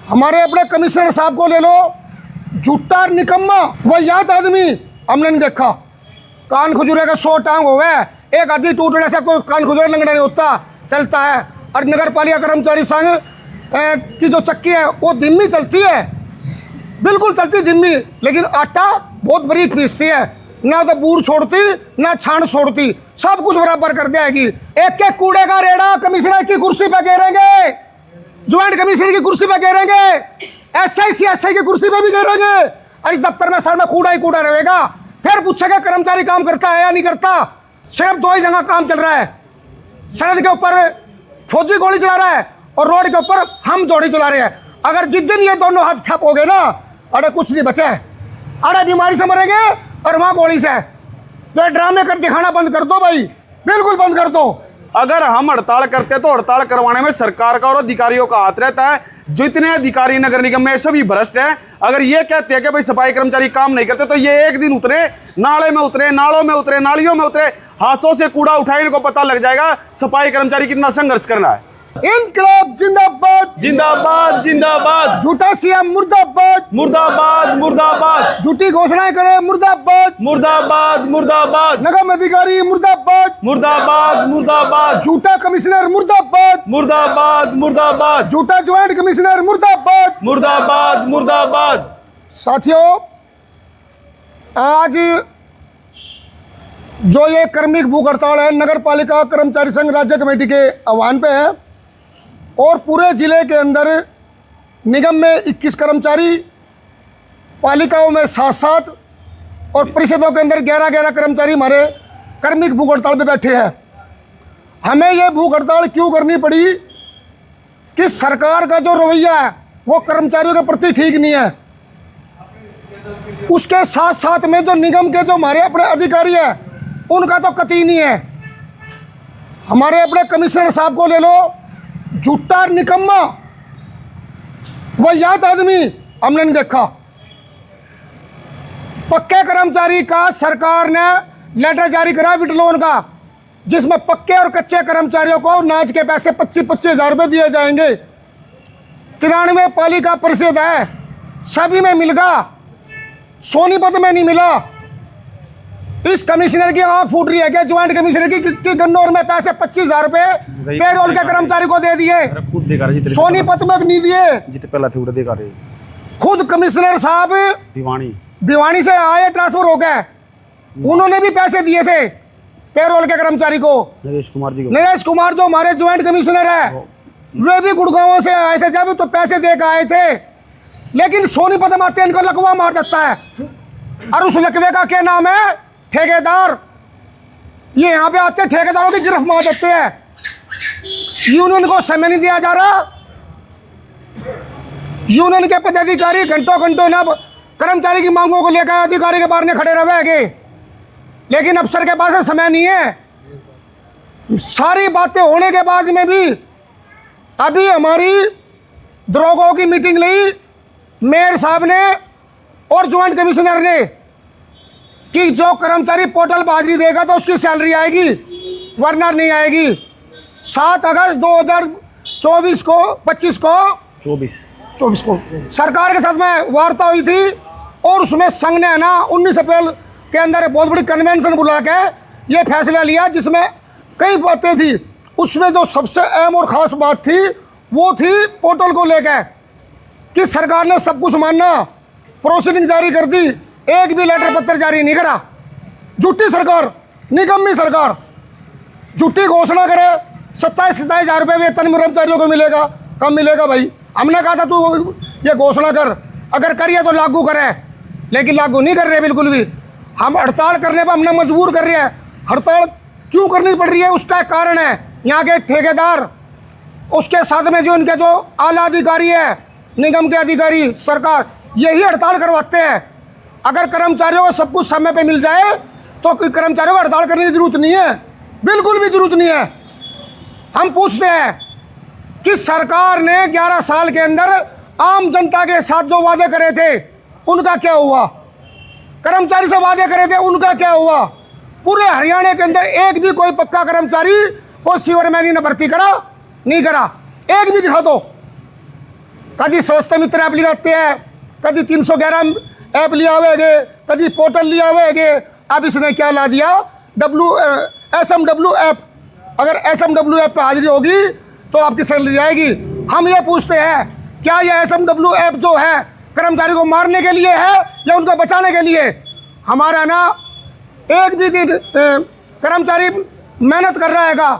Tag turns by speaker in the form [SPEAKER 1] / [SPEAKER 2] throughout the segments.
[SPEAKER 1] हमारे अपने कमिश्नर साहब को ले लो, झूठा निकम्मा वाहियात आदमी हमने नहीं देखा। कान खुजूरे का 100 टांग हो गए, एक आदमी टूटने से कोई कान खुजूरे लंगड़ा नहीं होता, चलता है। और नगर पालिका कर्मचारी संघ की जो चक्की है वो धीमी चलती है, बिल्कुल चलती धीमी, लेकिन आटा बहुत बारीक पीसती है, ना तो बूर छोड़ती ना छान छोड़ती, सब कुछ बराबर कर देगी। एक एक कूड़े का रेड़ा कमिश्नर की कुर्सी पे गिरेंगे, ज्वाइंट कमिश्नर की कुर्सी पे गिरेंगे, एसआई की कुर्सी पे भी गिरेंगे, और इस दफ्तर में सर में कूड़ा ही कूड़ा रहेगा। फिर पूछेगा कर्मचारी काम करता है या नहीं करता। सिर्फ 2 ही जगह काम चल रहा है, सड़क के ऊपर फौजी गोली चला रहा है और रोड के ऊपर हम जोड़ी चला रहे हैं। अगर जिस दिन ये दोनों हाथ ठप हो गए ना, अरे कुछ नहीं बचे, अरे बीमारी से मरेंगे और वहाँ गोली से। तो ड्रामे कर दिखाना बंद कर दो भाई, बिल्कुल बंद कर दो।
[SPEAKER 2] अगर हम हड़ताल करते तो हड़ताल करवाने में सरकार का और अधिकारियों का हाथ रहता है। जितने अधिकारी नगर निगम में सभी भ्रष्ट हैं। अगर ये कहते हैं कि भाई सफाई कर्मचारी काम नहीं करते, तो ये एक दिन उतरे, नाले में उतरे, नालों में उतरे, नालियों में उतरे, हाथों से कूड़ा उठाए, इनको पता लग जाएगा सफाई कर्मचारी कितना संघर्ष करना है।
[SPEAKER 1] इनकलाब जिंदाबाद
[SPEAKER 2] जिंदाबाद जिंदाबाद,
[SPEAKER 1] झूठा सीएम मुर्दाबाद
[SPEAKER 2] मुर्दाबाद मुर्दाबाद,
[SPEAKER 1] झूठी घोषणाएं करे मुर्दाबाद
[SPEAKER 2] मुर्दाबाद मुर्दाबाद,
[SPEAKER 1] नगम अधिकारी मुर्दाबाद
[SPEAKER 2] मुर्दाबाद मुर्दाबाद,
[SPEAKER 1] झूठा कमिश्नर मुर्दाबाद
[SPEAKER 2] मुर्दाबाद मुर्दाबाद,
[SPEAKER 1] झूठा ज्वाइंट कमिश्नर मुर्दाबाद
[SPEAKER 2] मुर्दाबाद मुर्दाबाद।
[SPEAKER 1] साथियों, आज जो ये कार्मिक भूख हड़ताल है नगर पालिका कर्मचारी संघ राज्य कमेटी के आह्वान पे है, और पूरे ज़िले के अंदर निगम में 21 कर्मचारी, पालिकाओं में 7-7 और परिषदों के अंदर 11-11 कर्मचारी हमारे कार्मिक भूख हड़ताल पे बैठे हैं। हमें ये भूख हड़ताल क्यों करनी पड़ी कि सरकार का जो रवैया है वो कर्मचारियों के प्रति ठीक नहीं है। उसके साथ साथ में जो निगम के जो हमारे अपने अधिकारी हैं उनका तो कतई नहीं है। हमारे अपने कमिश्नर साहब को ले लो, झूठा निकम्मा वाहियात आदमी हमने नहीं देखा। पक्के कर्मचारी का सरकार ने लेटर जारी करा विटलोन का, जिसमें पक्के और कच्चे कर्मचारियों को नाज के पैसे 25-25 हज़ार रुपये दिए जाएंगे। 93 पालिका परिषद है, सभी में मिलेगा, सोनीपत में नहीं मिला। इस कमिश्नर की आंख फूट रही है कि ज्वाइंट कमिश्नर की गन्नौर में पैसे 25 हज़ार रुपये पेरोल के कर्मचारी को दे दिए, सोनीपत में नहीं दिए।
[SPEAKER 2] जितने पहला थे उड़े रहे,
[SPEAKER 1] खुद कमिश्नर साहब भिवानी से आए, ट्रांसफर हो गए, उन्होंने भी पैसे दिए थे पेरोल के कर्मचारी को। नरेश कुमार जो हमारे ज्वाइंट कमिश्नर है, वे भी गुड़गांव से आए थे जब, तो पैसे दे के आए थे। लेकिन सोनीपत में आते इनको लकवा मार देता है, और उस लकवे का क्या नाम है? ठेकेदार। ये यहाँ पे आते ठेकेदारों की गिरफ्त मार देते हैं। यूनियन को समय नहीं दिया जा रहा, यूनियन के पदाधिकारी घंटों घंटों ना कर्मचारी की मांगों को लेकर अधिकारी के बाहर खड़े रहेंगे, लेकिन अफसर के पास समय नहीं है। सारी बातें होने के बाद में भी अभी हमारी दरोगाओं की मीटिंग ली मेयर साहब ने और ज्वाइंट कमिश्नर ने कि जो कर्मचारी पोर्टल हाजिरी देगा तो उसकी सैलरी आएगी, वरना नहीं आएगी। 7 अगस्त 2024 को 25 को 24 को सरकार के साथ में वार्ता हुई थी, और उसमें संघ ने ना 19 अप्रैल के अंदर बहुत बड़ी कन्वेंशन बुला के ये फैसला लिया, जिसमें कई बातें थी। उसमें जो सबसे अहम और ख़ास बात थी वो थी पोर्टल को लेकर कि सरकार ने सब कुछ मानना, प्रोसीडिंग जारी कर दी, एक भी लेटर पत्र जारी नहीं करा। झूठी सरकार, निगम्मी सरकार, झूठी घोषणा करे 27-27 हज़ार रुपये वेतन कर्मचारियों को मिलेगा। कब मिलेगा भाई? हमने कहा था तू ये घोषणा कर, अगर करिए तो लागू करे, लेकिन लागू नहीं कर रहे बिल्कुल भी। हम हड़ताल करने पर हमने मजबूर कर रहे हैं। हड़ताल क्यों करनी पड़ रही है उसका एक कारण है यहाँ के ठेकेदार, उसके साथ में जो इनके जो आला अधिकारी है, निगम के अधिकारी, सरकार, यही हड़ताल करवाते हैं। अगर कर्मचारियों को सब कुछ समय पे मिल जाए तो कर्मचारियों को हड़ताल करने की जरूरत नहीं है, बिल्कुल भी जरूरत नहीं है। हम पूछते हैं कि सरकार ने 11 साल के अंदर आम जनता के साथ जो वादे करे थे उनका क्या हुआ? कर्मचारी से वादे करे थे उनका क्या हुआ? पूरे हरियाणा के अंदर एक भी कोई पक्का कर्मचारी को सीवर में नहीं भर्ती करा, नहीं करा, एक भी दिखा दो। कभी स्वास्थ्य मित्र ऐप लियाते हैं, कभी 311 ऐप लिया हुए गे, कभी पोर्टल लिया हुए गे। अब इसने क्या ला दिया, SMW ऐप। अगर SMW ऐप पे हाजिरी होगी तो आपकी सैलरी आएगी। हम ये पूछते हैं, क्या ये SMW ऐप जो है कर्मचारी को मारने के लिए है या उनको बचाने के लिए? हमारा ना एक भी दिन कर्मचारी मेहनत कर रहा हैगा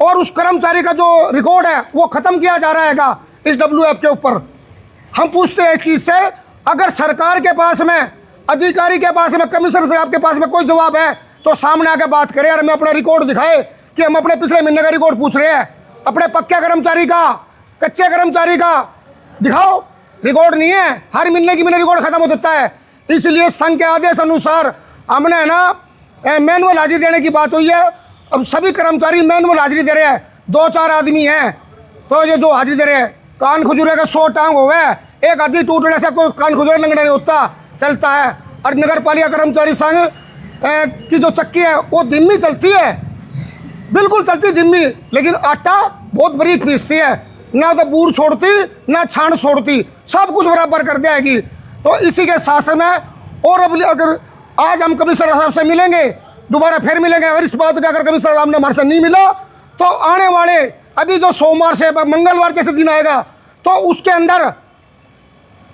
[SPEAKER 1] और उस कर्मचारी का जो रिकॉर्ड है वो ख़त्म किया जा रहा हैगा इस W ऐप के ऊपर। हम पूछते हैं इस चीज़ से, अगर सरकार के पास में, अधिकारी के पास में, कमिश्नर साहब के पास में कोई जवाब है तो सामने आके बात करें और हमें अपना रिकॉर्ड दिखाए कि हम अपने पिछले महीने का रिकॉर्ड पूछ रहे हैं। अपने पक्के कर्मचारी का, कच्चे कर्मचारी का दिखाओ, रिकॉर्ड नहीं है। हर महीने की महीने रिकॉर्ड खत्म हो जाता है। इसलिए संघ के आदेश अनुसार हमने ना मैनुअल हाजिरी देने की बात हुई है। अब सभी कर्मचारी मैनुअल हाजिरी दे रहे हैं। 2-4 आदमी हैं तो ये जो हाजिरी दे रहे हैं, कान खुजूरे का 100 टांग हो गए, एक आदमी टूटने से कोई कान खुजूरे लंगड़ा नहीं होता, चलता है। और नगर पालिका कर्मचारी संघ की जो चक्की है वो धीमी चलती है, बिल्कुल चलती धीमी, लेकिन आटा बहुत बारीक पीसती है। ना तो बूर छोड़ती ना छाण छोड़ती, सब कुछ बराबर कर देगी। तो इसी के साथ में और अब अगर आज हम कमिश्नर साहब से मिलेंगे, दोबारा फिर मिलेंगे, अगर इस बात का अगर कमिश्नर साहब ने हमारे से नहीं मिला तो आने वाले अभी जो सोमवार से मंगलवार जैसे दिन आएगा तो उसके अंदर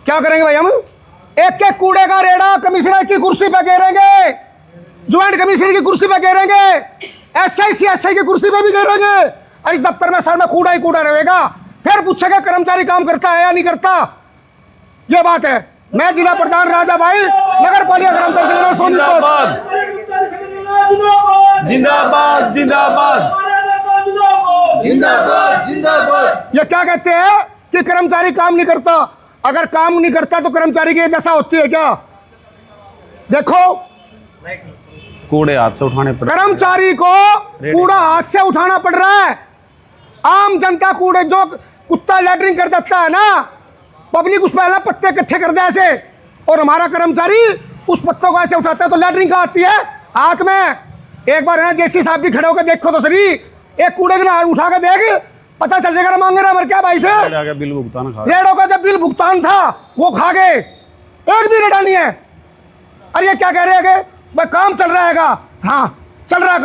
[SPEAKER 1] क्या करेंगे भाई, हम एक एक कूड़े का रेड़ा कमिश्नर की कुर्सी पे घेरेंगे, ज्वाइंट कमिश्नर की कुर्सी पे घेरेंगे, SI की कुर्सी पे भी घेरेंगे। और इस दफ्तर में सर में कूड़ा ही कूड़ा रहेगा। फिर पूछेगा कर्मचारी काम करता है या नहीं करता। ये बात है। मैं जिला प्रधान राजा भाई, नगर पालिका कर्मचारी संगठन सोनीपत।
[SPEAKER 2] जिंदाबाद जिंदाबाद
[SPEAKER 3] जिंदाबाद जिंदाबाद।
[SPEAKER 1] ये क्या कहते हैं कि कर्मचारी काम नहीं करता। अगर काम नहीं करता तो कर्मचारी की दशा होती है क्या? देखो,
[SPEAKER 2] कूड़े हाथ से उठाने पड़े,
[SPEAKER 1] कर्मचारी को कूड़ा हाथ से उठाना पड़ रहा है। आम जनता कूड़े, जो कुत्ता लैटरिन कर जाता है ना, पब्लिक उस पर पत्ते इकट्ठे कर दे ऐसे, और हमारा कर्मचारी उस पत्तों को ऐसे उठाता है तो लैटरिन कहाँ आती है? हाथ में। एक बार है ना, जैसी साहब भी खड़े होकर देखो तो सही, एक कूड़े का उठा के देख, पता चल जाएगा मांगे रहा क्या भाई से।
[SPEAKER 2] बिल भुगतान खा
[SPEAKER 1] रेड़ों का जब बिल भुगतान था वो खा गए, एक भी रेड़ा नहीं है। अरे ये क्या कह रहे हैं कि भाई काम चल रहा हैगा? हाँ चल रहा है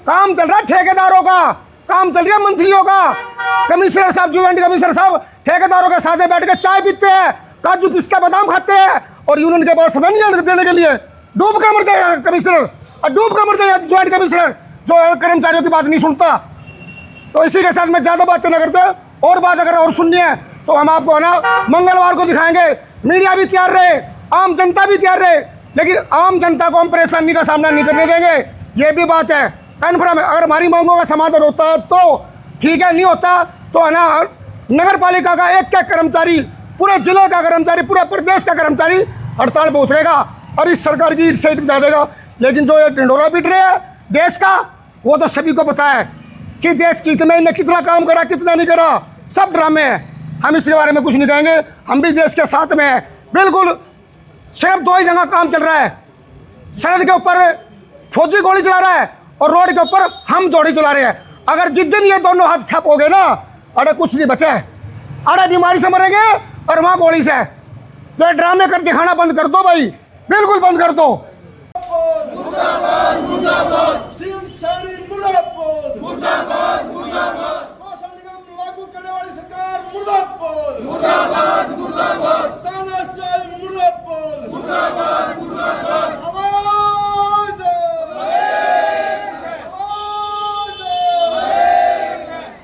[SPEAKER 1] काम चल रहा है ठेकेदारों का, काम चल रहा है मंत्रियों का। कमिश्नर साहब, ज्वाइंट कमिश्नर साहब ठेकेदारों के साथ बैठ के चाय पीते हैं, काजू पिस्ता बादाम खाते हैं, और यूनियन के पास समय नहीं देने के लिए डूब कर मर जाएगा कमिश्नर, और डूब कर मर जाएगा ज्वाइंट कमिश्नर जो कर्मचारियों की बात नहीं सुनता। तो इसी के साथ मैं ज़्यादा बातें न करते, और बात अगर और सुननी है तो हम आपको है ना मंगलवार को दिखाएंगे। मीडिया भी तैयार रहे, आम जनता भी तैयार रहे, लेकिन आम जनता को हम परेशानी का सामना नहीं करने देंगे। ये भी बात है कन्फर्म है। अगर हमारी मांगों का समाधान होता है तो ठीक है, नहीं होता तो है ना नगर पालिका का एक कर्मचारी, पूरे जिले का कर्मचारी, पूरे प्रदेश का कर्मचारी हड़ताल पर उतरेगा और इस सरकार की साइड बता देगा। लेकिन जो ये ढिंडोरा पीट रहे हैं देश का, वो तो सभी को पता है कि देश की ने कितना काम करा, कितना नहीं करा, सब ड्रामे हैं। हम इसके बारे में कुछ नहीं कहेंगे, हम भी देश के साथ में हैं बिल्कुल। सिर्फ 2 ही जगह काम चल रहा है, सड़क के ऊपर फौजी गोली चला रहा है और रोड के ऊपर हम जोड़ी चला रहे हैं। अगर जिस दिन ये दोनों हाथ ठप हो गए ना, अरे कुछ नहीं बचा है, अरे बीमारी से मरेंगे और वहाँ गोली से। तो ड्रामे कर दिखाना बंद कर दो भाई, बिल्कुल बंद कर दो।
[SPEAKER 3] मुर्दाबाद मुर्दाबाद। सिमसारी मुर्दाबाद मुर्दाबाद मुर्दाबाद। मौसम निगम लागू करने वाली सरकार मुर्दाबाद मुर्दाबाद मुर्दाबाद। तानाशाही मुर्दाबाद मुर्दाबाद मुर्दाबाद। आवाज दो, आवाज दो।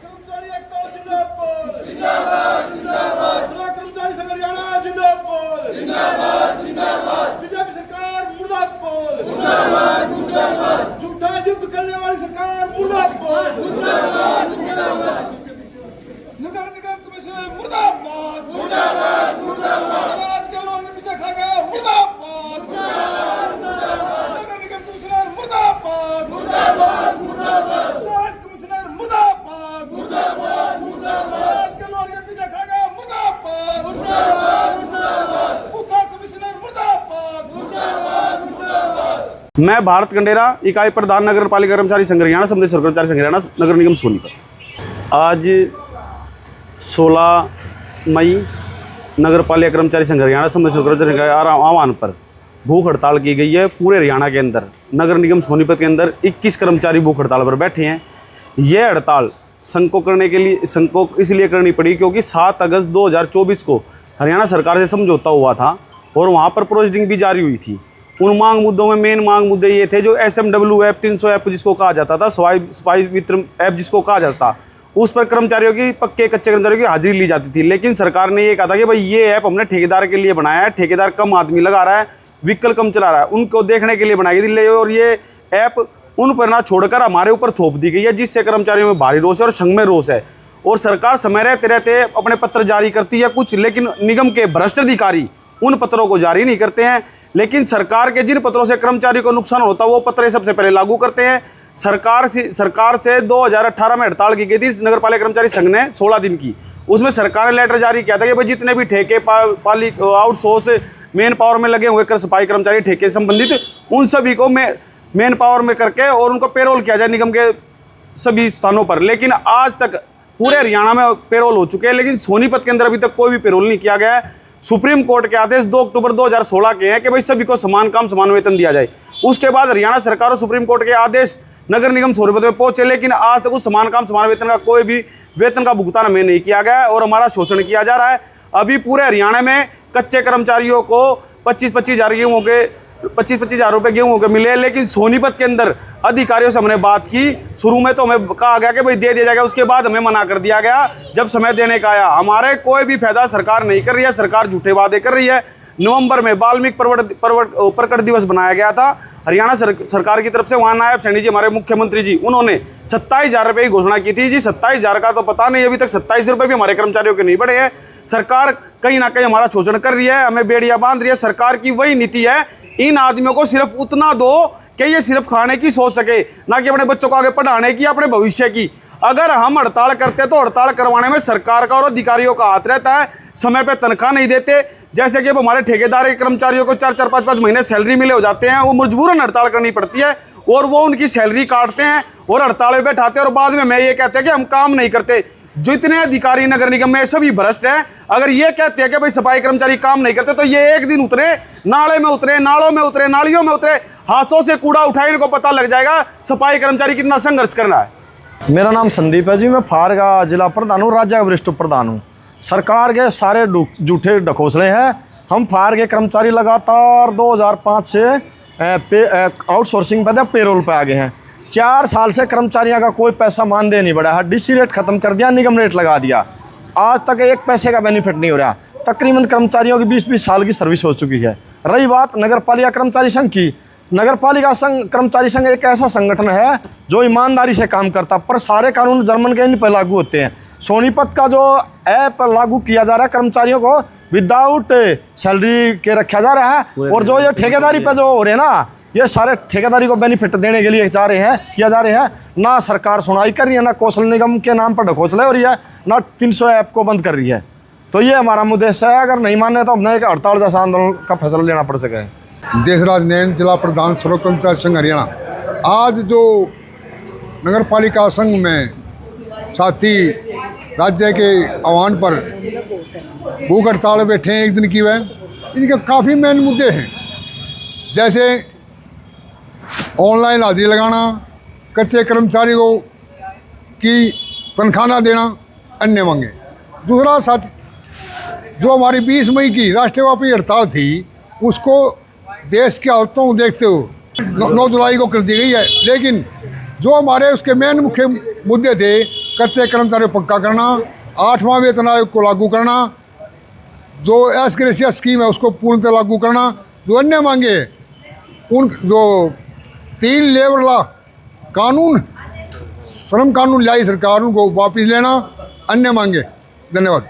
[SPEAKER 3] कर्मचारी एकता जिंदाबाद जिंदाबाद जिंदाबाद। जिला कर्मचारी संघ हरियाणा जिंदाबाद जिंदाबाद जिंदाबाद। बीजेपी सरकार मुर्दाबाद मुर्दाबाद मुर्दाबाद। झूठा युद्ध करने वाली सरकार मुर्दाबाद मुर्दाबाद मुर्दाबाद। नगर निगम कमिश्नर मुर्दाबाद मुर्दाबाद मुर्दाबाद। राज के लोगों के पीछे खा गया मुर्दाबाद मुर्दाबाद मुर्दाबाद। नगर निगम कमिश्नर मुर्दाबाद मुर्दाबाद मुर्दाबाद। ज्वाइंट कमिश्नर मुर्दाबाद मुर्दाबाद मुर्दाबाद। राज के लोगों के पीछे खा गया मुर्दाबाद मुर्दाबाद मुर्दाबाद। मुख्य कमिश्नर मुर्दाबाद मुर्दाबाद मुर्दाबाद।
[SPEAKER 2] मैं भारत कंडेरा, इकाई प्रधान नगर पालिका कर्मचारी संघ हरियाणा, संदेश कर्मचारी संघ हरियाणा, नगर निगम सोनीपत। आज 16 मई नगर पालिका कर्मचारी संघ हरियाणा समस्त कर्मचारी के आह्वान पर भूख हड़ताल की गई है। पूरे हरियाणा के अंदर नगर निगम सोनीपत के अंदर 21 कर्मचारी भूख हड़ताल पर बैठे हैं। ये हड़ताल संघ को इसलिए करनी पड़ी क्योंकि 7 अगस्त 2024 को हरियाणा सरकार से समझौता हुआ था और वहाँ पर प्रोसीडिंग भी जारी हुई थी। उन मांग मुद्दों में मेन मांग मुद्दे ये थे जो SMW ऐप 300 ऐप जिसको कहा जाता था, सफाई मित्र ऐप जिसको कहा जाता था, उस पर कर्मचारियों की कच्चे कर्मचारियों की हाजिरी ली जाती थी। लेकिन सरकार ने ये कहा था कि भाई ये ऐप हमने ठेकेदार के लिए बनाया है, ठेकेदार कम आदमी लगा रहा है, व्हीकल कम चला रहा है, उनको देखने के लिए बनाई गई थी। और ये ऐप उन पर ना छोड़कर हमारे ऊपर थोप दी गई है, जिससे कर्मचारियों में भारी रोष है और संघ में रोष है। और सरकार समय रहते रहते अपने पत्र जारी करती है कुछ, लेकिन निगम के भ्रष्ट अधिकारी उन पत्रों को जारी नहीं करते हैं। लेकिन सरकार के जिन पत्रों से कर्मचारी को नुकसान होता है वो पत्र सबसे पहले लागू करते हैं। सरकार से 2018 में हड़ताल की गई थी नगर पालिका कर्मचारी संघ ने 16 दिन की। उसमें सरकार ने लेटर जारी किया था कि भाई जितने भी ठेके आउटसोर्स मेन पावर में लगे हुए सफाई कर्मचारी ठेके से संबंधित उन सभी को मेन पावर में करके और उनको पेरोल किया जाए निगम के सभी स्थानों पर। लेकिन आज तक पूरे हरियाणा में पेरोल हो चुके हैं, लेकिन सोनीपत के अंदर अभी तक कोई भी पेरोल नहीं किया गया है। सुप्रीम कोर्ट के आदेश 2 अक्टूबर 2016 के हैं कि भाई सभी को समान काम समान वेतन दिया जाए। उसके बाद हरियाणा सरकार और सुप्रीम कोर्ट के आदेश नगर निगम सोनीपत में पहुंचे, लेकिन आज तक उस समान काम समान वेतन का कोई भी वेतन का भुगतान हमें नहीं किया गया है और हमारा शोषण किया जा रहा है। अभी पूरे हरियाणा में कच्चे कर्मचारियों को 25-25 हज़ार रुपये गेहूँ के मिले, लेकिन सोनीपत के अंदर अधिकारियों से हमने बात की। शुरू में तो हमें कहा गया कि भाई दे दिया जाएगा, उसके बाद हमें मना कर दिया गया। जब समय देने का आया हमारे कोई भी फायदा सरकार नहीं कर रही है, सरकार झूठे वादे कर रही है। नवंबर में वाल्मीकि प्रकट दिवस बनाया गया था हरियाणा सरकार की तरफ से। वहाँ नायब सैनी जी हमारे मुख्यमंत्री जी उन्होंने 27,000 रुपये की घोषणा की थी। जी 27,000 का तो पता नहीं, अभी तक 27 रुपये भी हमारे कर्मचारियों के नहीं बढ़े हैं। सरकार कहीं ना कहीं हमारा शोषण कर रही है, हमें बेड़ियाँ बांध रही है। सरकार की वही नीति है, इन आदमियों को सिर्फ उतना दो कि ये सिर्फ खाने की सोच सके, ना कि अपने बच्चों को आगे पढ़ाने की, अपने भविष्य की। अगर हम हड़ताल करते तो हड़ताल करवाने में सरकार का और अधिकारियों का हाथ रहता है। समय पे तनख्वाह नहीं देते, जैसे कि अब हमारे ठेकेदार के कर्मचारियों को 4-4, 5-5 महीने सैलरी मिले हो जाते हैं, वो मजबूरन हड़ताल करनी पड़ती है और वो उनकी सैलरी काटते हैं और हड़ताल में बैठाते हैं और बाद में मैं ये कहते हैं कि हम काम नहीं करते। जितने अधिकारी नगर निगम में सभी भ्रष्ट हैं। अगर ये कहते हैं कि भाई सफाई कर्मचारी काम नहीं करते तो ये एक दिन उतरे, नाले में उतरे, नालों में उतरे, नालियों में उतरे, हाथों से कूड़ा उठाए, इनको पता लग जाएगा सफाई कर्मचारी कितना संघर्ष करना है।
[SPEAKER 4] मेरा नाम संदीप है जी, मैं फार का जिला प्रधान हूँ, राज्य का वरिष्ठ प्रधान हूँ। सरकार के सारे झूठे ढकोसले हैं। हम फार के कर्मचारी लगातार 2005 से आउटसोर्सिंग पे पेरोल पे आ गए हैं। 4 साल से कर्मचारियों का कोई पैसा मानदेय नहीं बढ़ा है। डीसी रेट ख़त्म कर दिया, निगम रेट लगा दिया। आज तक 1 पैसे का बेनिफिट नहीं हो रहा। तकरीबन कर्मचारियों की 20-20 साल की सर्विस हो चुकी है। रही बात नगर पालिका कर्मचारी संघ की, नगर पालिका कर्मचारी संघ एक ऐसा संगठन है जो ईमानदारी से काम करता, पर सारे कानून जर्मन के इन पर लागू होते हैं। सोनीपत का जो ऐप लागू किया जा रहा है कर्मचारियों को विदाउट सैलरी के रखा जा रहा है, और जो ये ठेकेदारी पे जो हो रहे हैं ना, ये सारे ठेकेदारी को बेनिफिट देने के लिए किया जा रहे हैं। ना सरकार सुनवाई कर रही है, ना कौशल निगम के नाम पर ढकोसले हो रही है, ना 300 ऐप को बंद कर रही है। तो ये हमारा उद्देश्य है। अगर नहीं माने तो हमने एक हड़ताल जैसा आंदोलन का फैसला लेना पड़ सके।
[SPEAKER 5] देशराज नैन, जिला प्रधान सर्व कर्मचारी संघ हरियाणा। आज जो नगर पालिका संघ में साथी राज्य के आह्वान पर भूख हड़ताल बैठे हैं 1 दिन की, वह इनके काफ़ी मेन मुद्दे हैं, जैसे ऑनलाइन हाजिरी लगाना, कच्चे कर्मचारियों की तनख्वाह न देना, अन्य मांगे। दूसरा साथ जो हमारी 20 मई की राष्ट्रव्यापी हड़ताल थी उसको देश की हालतों को देखते हुए 9 जुलाई को कर दी गई है, लेकिन जो हमारे उसके मेन मुख्य मुद्दे थे, कच्चे कर्मचारियों को पक्का करना, 8वां वेतन आयोग को लागू करना, जो एस ग्रेसिया स्कीम है उसको पूर्णतः लागू करना, जो अन्य मांगे उन जो 3 लेबर लॉ कानून, श्रम कानून लाई सरकार, उनको वापस लेना, अन्य मांगे। धन्यवाद।